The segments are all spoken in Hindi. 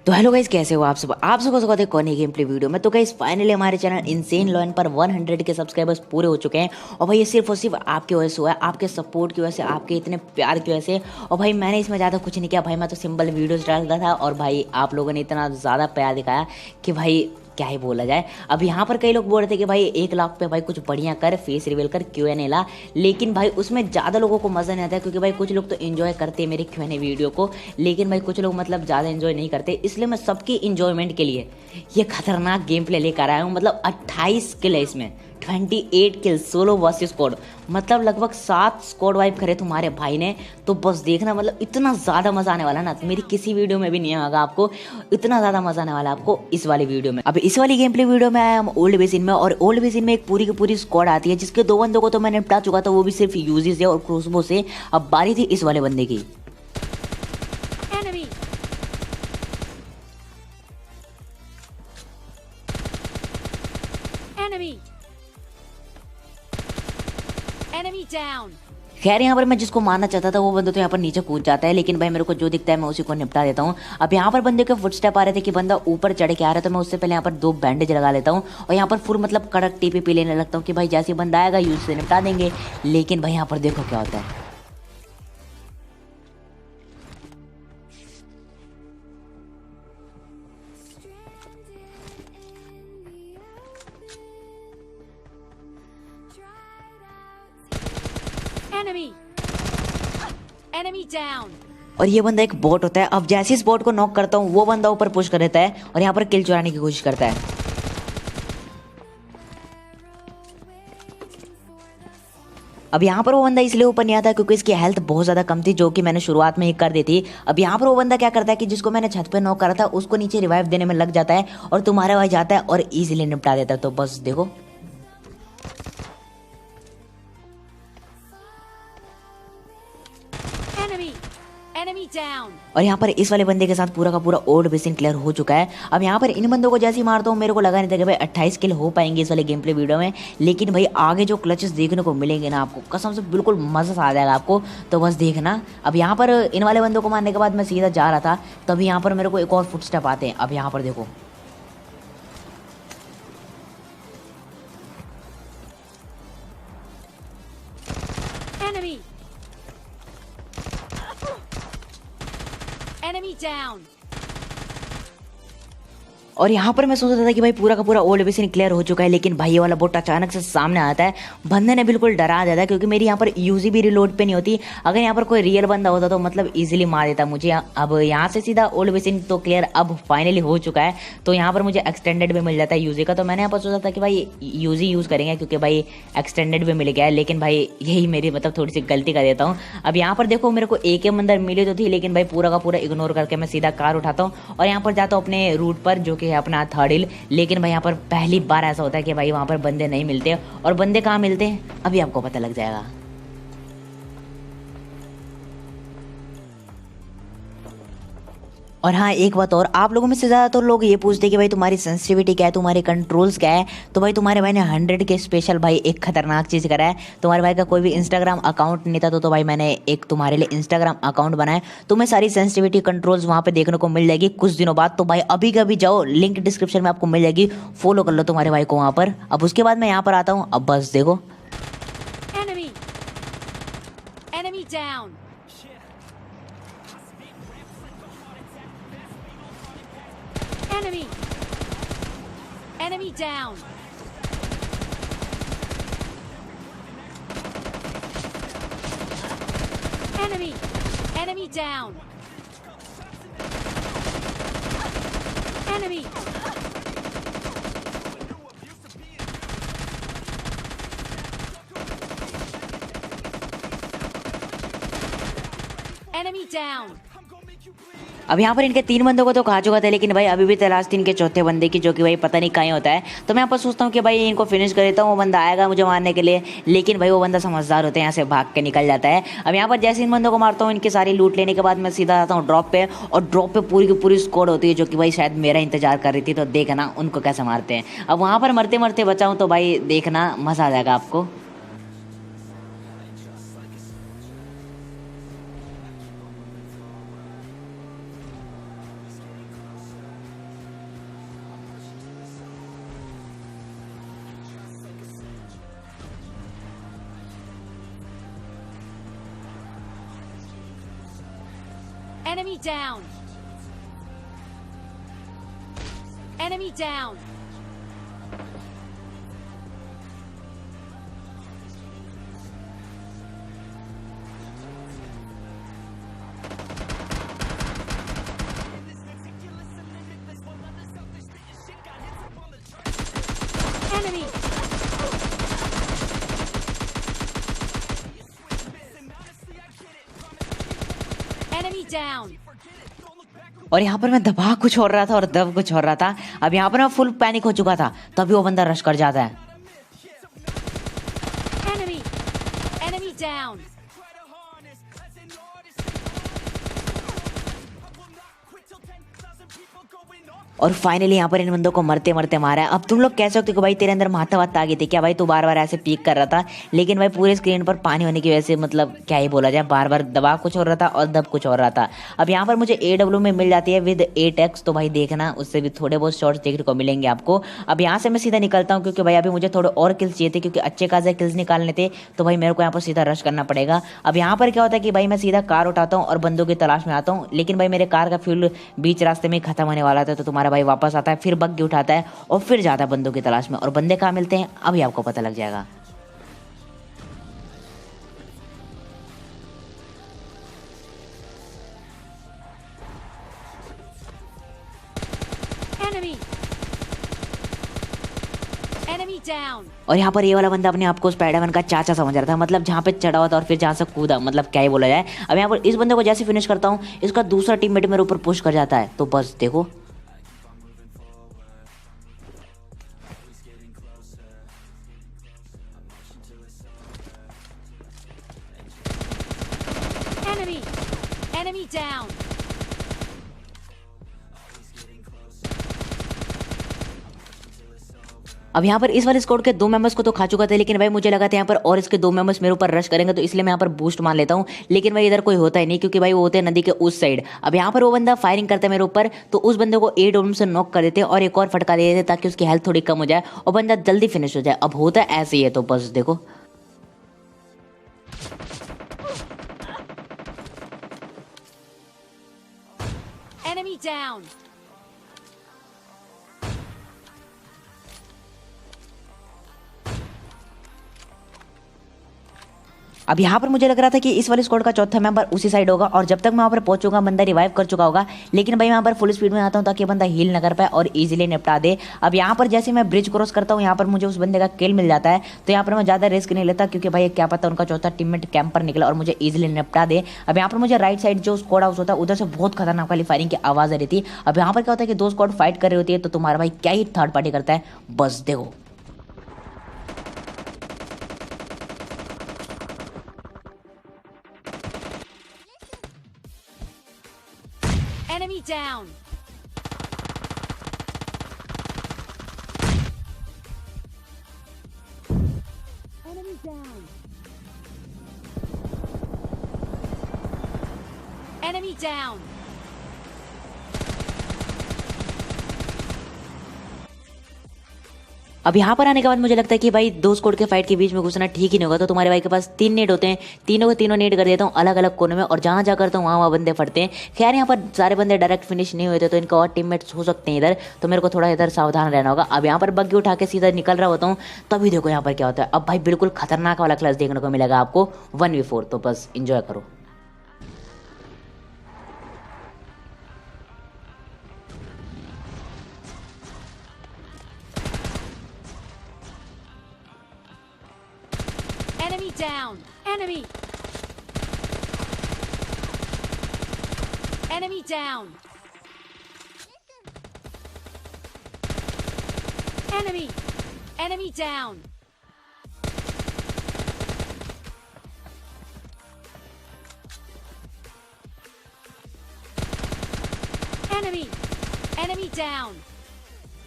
तो हेलो गाइस, कैसे हो आप सब सबको स्वागत है कौन गेम प्ले वीडियो में। तो गाइस फाइनली हमारे चैनल इनसेन लॉयन पर 100 के सब्सक्राइबर्स पूरे हो चुके हैं। और भाई ये सिर्फ और सिर्फ आपकी वजह से हुआ है, आपके सपोर्ट की वजह से, आपके इतने प्यार की वजह से। और भाई मैंने इसमें ज़्यादा कुछ नहीं किया भाई, मैं तो सिंपल वीडियोस डालता था और भाई आप लोगों ने इतना ज़्यादा प्यार दिखाया कि भाई क्या ही बोला जाए। अब यहाँ पर कई लोग बोल रहे थे कि भाई 1 लाख पे भाई कुछ बढ़िया कर, फेस रिवील कर, Q&A ला। लेकिन भाई उसमें ज़्यादा लोगों को मज़ा नहीं आता है, क्योंकि भाई कुछ लोग तो इन्जॉय करते हैं मेरे Q&A वीडियो को, लेकिन भाई कुछ लोग मतलब ज़्यादा इन्जॉय नहीं करते। इसलिए मैं सबकी इन्जॉयमेंट के लिए ये खतरनाक गेम प्ले लेकर आया हूँ। मतलब 28 किल है इसमें, 28 किल सोलो वर्सेस स्क्वाड। मतलब लगभग 7 स्क्वाड वाइप करे तुम्हारे भाई ने। तो बस देखना, मतलब इतना ज़्यादा मज़ा आने वाला ना, मेरी किसी वीडियो में भी नहीं आएगा आपको। इतना ज़्यादा मज़ा आने वाला है आपको इस वाली वीडियो में। अब इस वाली गेम प्ले वीडियो में आया हम ओल्ड बेसिन में, और ओल्ड बेसिन में एक पूरी की पूरी स्क्वाड आती है, जिसके 2 बंदों को तो मैंने निपटा चुका था, वो भी सिर्फ यूजी से और क्रोसबो से। अब बारी थी इस वाले बंदे की। Enemy down. खैर यहाँ पर मैं जिसको मारना चाहता था वो बंदा तो यहाँ पर नीचे कूद जाता है, लेकिन भाई मेरे को जो दिखता है मैं उसी को निपटा देता हूँ। अब यहाँ पर बंदे के फुटस्टेप आ रहे थे कि बंदा ऊपर चढ़ के आ रहा है, तो मैं उससे पहले यहाँ पर 2 बैंडेज लगा लेता हूँ और यहाँ पर फुल मतलब कड़क टीपी लेने लगता हूँ कि भाई जैसे बंदा आएगा यूज से निपटा देंगे। लेकिन भाई यहाँ पर देखो क्या होता है। Enemy. Enemy down. और ये बंदा एक बॉट होता है। अब जैसे इस बॉट को नॉक करता हूँ वो बंदा ऊपर पुश कर देता है और यहाँ पर किल चुराने की कोशिश करता है। अब यहाँ पर वो बंदा इसलिए ऊपर नहीं आता क्योंकि इसकी हेल्थ बहुत ज़्यादा कम थी, जो कि मैंने शुरुआत में ही कर दी थी। अब यहाँ पर वो बंदा क्या करता है कि जिसको मैंने छत पे नॉक करा था उसको नीचे रिवाइव देने में लग जाता है और तुम्हारे भाई जाता है और इजीली निपटा देता है। तो बस देखो, Enemy down. और यहाँ पर इस वाले बंदे के साथ पूरा का पूरा ओल्ड बेसिन क्लियर हो चुका है। अब यहाँ पर इन बंदों को जैसे ही मारता हूँ मेरे को लगा नहीं था कि भाई 28 किल हो पाएंगे इस वाले गेम प्ले वीडियो में। लेकिन भाई आगे जो क्लचेस देखने को मिलेंगे ना आपको, कसम से बिल्कुल मजा आ जाएगा आपको। तो बस देखना। अब यहाँ पर इन वाले बंदों को मारने के बाद मैं सीधा जा रहा था, तभी यहाँ पर मेरे को एक और फुटस्टेप आते हैं। अब यहाँ पर देखो, Enemy. Enemy down. और यहाँ पर मैं सोच रहा था कि भाई पूरा का पूरा ओल्ड बेसिन क्लियर हो चुका है, लेकिन भाई ये वाला बोट अचानक से सामने आता है। बंदे ने बिल्कुल डरा दिया था, क्योंकि मेरी यहाँ पर यूजी भी रिलोड पे नहीं होती। अगर यहाँ पर कोई रियल बंदा होता तो मतलब इजीली मार देता मुझे। अब यहाँ से सीधा ओल्ड बेसिन तो क्लियर अब फाइनली हो चुका है, तो यहाँ पर मुझे एक्सटेंडेड भी मिल जाता है यूजी का। तो मैंने यहाँ पर सोचा था कि भाई यूजी यूज़ करेंगे, क्योंकि भाई एक्सटेंडेड भी मिल गया है। लेकिन भाई यही मेरी मतलब थोड़ी सी गलती कर देता हूँ। अब यहाँ पर देखो, मेरे को एक अंदर मिली तो थी, लेकिन भाई पूरा का पूरा इग्नोर करके मैं सीधा कार उठाता हूँ और यहाँ पर जाता हूँ अपने रूट पर, जो कि है अपना थर्ड हिल। लेकिन भाई यहाँ पर पहली बार ऐसा होता है कि भाई वहाँ पर बंदे नहीं मिलते। और बंदे कहाँ मिलते हैं अभी आपको पता लग जाएगा। और हाँ, एक बात और, आप लोगों में से ज़्यादातर लोग ये पूछते हैं कि भाई तुम्हारी सेंसिटिविटी क्या है, तुम्हारे कंट्रोल्स क्या है। तो भाई तुम्हारे भाई ने 100 के स्पेशल भाई एक खतरनाक चीज़ करा है। तुम्हारे भाई का कोई भी इंस्टाग्राम अकाउंट नहीं था, तो भाई मैंने एक तुम्हारे लिए इंस्टाग्राम अकाउंट बनाया। तुम्हें सारी सेंसिटिविटी कंट्रोल्स वहाँ पे देखने को मिल जाएगी कुछ दिनों बाद। तो भाई अभी का अभी जाओ, लिंक डिस्क्रिप्शन में आपको मिल जाएगी, फॉलो कर लो तुम्हारे भाई को वहाँ पर। अब उसके बाद मैं यहाँ पर आता हूँ। अब बस देखो, Enemy. Enemy down. Enemy. Enemy down. Enemy. Enemy down. Enemy. Enemy down. अब यहाँ पर इनके 3 बंदों को तो खा चुका था, लेकिन भाई अभी भी तलाश थी इनके चौथे बंदे की, जो कि भाई पता नहीं कहीं होता है। तो मैं यहाँ पर सोचता हूँ कि भाई इनको फिनिश कर देता हूँ, वो बंदा आएगा मुझे मारने के लिए। लेकिन भाई वो बंदा समझदार होते हैं, यहाँ से भाग के निकल जाता है। अब यहाँ पर जैसे इन बंदों को मारता हूँ, इनकी सारी लूट लेने के बाद मैं सीधा आता हूँ ड्रॉप पे, और ड्रॉप पे पूरी की पूरी स्क्वाड होती है, जो कि भाई शायद मेरा इंतजार कर रही थी। तो देखना उनको कैसे मारते हैं। अब वहाँ पर मरते मरते बचाऊँ तो भाई देखना मज़ा आ जाएगा आपको। Enemy down. Enemy down. Enemy. Enemy down. और यहाँ पर मैं दबा कुछ और रहा था और दब कुछ और रहा था। अब यहाँ पर मैं फुल पैनिक हो चुका था, तभी वो बंदा रश कर जाता है। Enemy. Enemy down. और फाइनली यहाँ पर इन बंदों को मरते मरते मारा है। अब तुम लोग कह सकते हो कि भाई तेरे अंदर मातावत आ गई थी क्या भाई, तू बार बार ऐसे पीक कर रहा था। लेकिन भाई पूरे स्क्रीन पर पानी होने की वजह से मतलब क्या ही बोला जाए, बार बार दबा कुछ हो रहा था और दब कुछ हो रहा था। अब यहाँ पर मुझे AW में मिल जाती है विद 8x, तो भाई देखना उससे भी थोड़े बहुत शॉट्स देखने को मिलेंगे आपको। अब यहाँ से मैं सीधा निकलता हूँ क्योंकि भाई अभी मुझे थोड़े और किल्स चाहिए थे, क्योंकि अच्छे खासे किल्स निकालने थे, तो भाई मेरे को यहाँ पर सीधा रश करना पड़ेगा। अब यहाँ पर क्या होता है कि भाई मैं सीधा कार उठाता हूँ और बंदों की तलाश में आता हूँ, लेकिन भाई मेरे कार का फ्यूल बीच रास्ते में खत्म होने वाला था, तो तुम्हारा भाई वापस आता है, फिर बग्गी उठाता है और फिर जाता है बंदों की तलाश में। और बंदे कहाँ मिलते हैं अभी आपको पता लग जाएगा। Enemy. Enemy down. और यहाँ पर ये वाला बंदा अपने आप को स्पाइडरमैन का चाचा समझ रहा था, मतलब जहाँ पे चढ़ा हुआ था और फिर जहाँ से कूदा, मतलब क्या ही बोला जाए। अब यहाँ पर इस बंदे को जैसे फिनिश करता हूँ, इसका दूसरा टीममेट मेरे ऊपर पुश कर जाता है, तो बस देखो। Enemy. Enemy down. अब यहाँ पर इस वाले स्क्वाड के 2 मेंबर्स को तो खा चुका था, लेकिन भाई मुझे लगा था यहाँ पर और इसके 2 मेंबर्स मेरे ऊपर रश करेंगे, तो इसलिए मैं यहाँ पर बूस्ट मान लेता हूँ। लेकिन भाई इधर कोई होता ही नहीं, क्योंकि भाई वो होते हैं नदी के उस साइड। अब यहाँ पर वो बंदा फायरिंग करता है मेरे ऊपर, तो उस बंदे को AW से नॉक कर देते और एक और फटका दे देते ताकि उसकी हेल्थ थोड़ी कम हो जाए और बंदा जल्दी फिनिश हो जाए। अब होता है ऐसे ही है, तो बस देखो। Enemy down. अब यहाँ पर मुझे लग रहा था कि इस वाले स्क्वाड का चौथा मेंबर उसी साइड होगा, और जब तक मैं वहाँ पर पहुंचूंगा बंदा रिवाइव कर चुका होगा। लेकिन भाई मैं यहाँ पर फुल स्पीड में आता हूँ ताकि बंदा हील न कर पाए और इजीली निपटा दे। अब यहाँ पर जैसे मैं ब्रिज क्रॉस करता हूँ, यहाँ पर मुझे उस बंदे का किल मिल जाता है, तो यहाँ पर मैं ज़्यादा रिस्क नहीं लेता, क्योंकि भाई क्या पता उनका चौथा टीममेट कैंपर निकला और मुझे ईजिली निपटा दे। अब यहाँ पर मुझे राइट साइड जो स्क्वाड हाउस होता है उधर से बहुत खतरनाक वाली फायरिंग की आवाज़ आ रही थी। अब यहाँ पर क्या होता है कि 2 स्क्वाड फाइट कर रही होती है, तो तुम्हारा भाई क्या ही थर्ड पार्टी करता है, बस देखो। Enemy down. Enemy down. Enemy down. अब यहाँ पर आने के बाद मुझे लगता है कि भाई 2 स्क्वाड के फाइट के बीच में घुसना ठीक ही नहीं होगा, तो तुम्हारे भाई के पास 3 नेट होते हैं, तीनों के तीनों नेट कर देता हूँ अलग अलग कोने में, और जहाँ जा करता हूँ वहाँ वहाँ बंदे फटते हैं। खैर यहाँ पर सारे बंदे डायरेक्ट फिनिश नहीं हुए थे, तो इनका और टीममेट्स हो सकते हैं इधर, तो मेरे को थोड़ा इधर सावधान रहना होगा। अब यहाँ पर बग्गी उठा के सीधा निकल रहा होता हूँ, तभी देखो यहाँ पर क्या होता है। अब भाई बिल्कुल खतरनाक वाला क्लास देखने को मिलेगा आपको 1v4, तो बस इंजॉय करो। Enemy down. Enemy. Enemy down. Enemy. Enemy down. Enemy. Enemy down.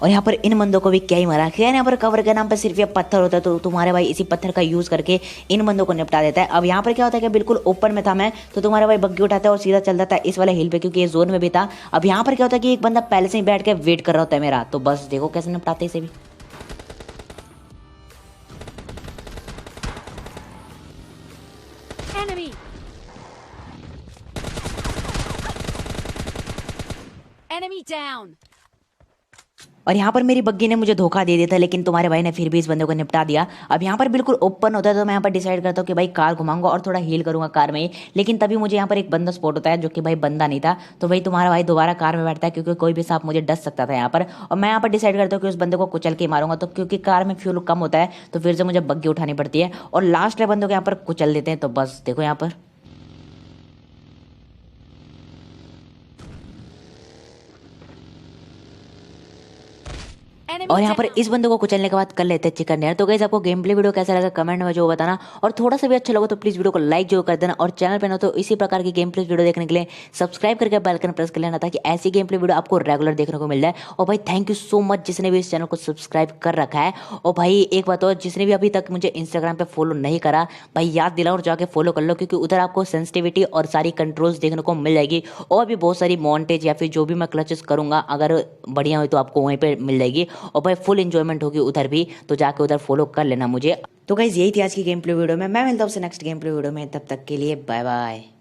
और यहाँ पर इन बंदों को भी क्या ही मारा। खैर यहाँ पर कवर के नाम पर सिर्फ ये पत्थर होता है, तो तुम्हारे भाई इसी पत्थर का यूज़ करके इन बंदों को निपटा देता है। अब यहाँ पर क्या होता है कि बिल्कुल ओपन में था मैं, तो तुम्हारा भाई बग्गी उठाता है और सीधा चल जाता है इस वाले हिल पे, क्योंकि ये जोन में भी था। अब यहाँ पर क्या होता है कि एक बंदा पहले से ही बैठ के वेट कर रहा होता है मेरा, तो बस देखो कैसे निपटाते इसे भी। Enemy. Enemy down. और यहाँ पर मेरी बग्गी ने मुझे धोखा दे दिया था, लेकिन तुम्हारे भाई ने फिर भी इस बंदे को निपटा दिया। अब यहाँ पर बिल्कुल ओपन होता है तो मैं यहाँ पर डिसाइड करता हूँ कि भाई कार घुमाऊंगा और थोड़ा हील करूंगा कार में ही। लेकिन तभी मुझे यहाँ पर एक बंदा स्पॉट होता है जो कि भाई बंदा नहीं था। तो भाई तुम्हारा भाई दोबारा कार में बैठता है क्योंकि कोई भी सांप मुझे डस सकता था यहाँ पर। और मैं यहाँ पर डिसाइड करता हूँ कि उस बंदे को कुचल के मारूंगा। तो क्योंकि कार में फ्यूल कम होता है तो फिर से मुझे बग्गी उठानी पड़ती है और लास्ट वाले बंदों को यहाँ पर कुचल देते हैं। तो बस देखो यहाँ पर Enemy और यहाँ पर down. इस बंदे को कुचलने के बाद कर लेते हैं चिकन डिनर। तो गाइस आपको गेम प्ले वीडियो कैसा लगा कमेंट में जो बताना, और थोड़ा सा भी अच्छा लगा तो प्लीज वीडियो को लाइक जरूर कर देना। और चैनल पे ना तो इसी प्रकार की गेम प्ले वीडियो देखने के लिए सब्सक्राइब करके बेल आइकन प्रेस कर लेना ताकि ऐसी गेम प्ले वीडियो आपको रेगुलर देखने को मिल जाए। और भाई थैंक यू सो मच जिसने भी इस चैनल को सब्सक्राइब कर रखा है। और भाई एक बात और, जिसने भी अभी तक मुझे इंस्टाग्राम पे फॉलो नहीं करा भाई याद दिलाओ और जाके फॉलो कर लो, क्योंकि उधर आपको सेंसिटिविटी और सारी कंट्रोल्स देखने को मिल जाएगी। और भी बहुत सारी मॉन्टेज या फिर जो भी मैं क्लचेस करूंगा अगर बढ़िया हुई तो आपको वहीं पे मिल जाएगी। और भाई फुल एंजॉयमेंट होगी उधर भी, तो जाके उधर फॉलो कर लेना मुझे। तो गाइस यही थी आज की गेम प्ले वीडियो में। मैं मिलता हूं आपसे नेक्स्ट गेम प्ले वीडियो में, तब तक के लिए बाय बाय।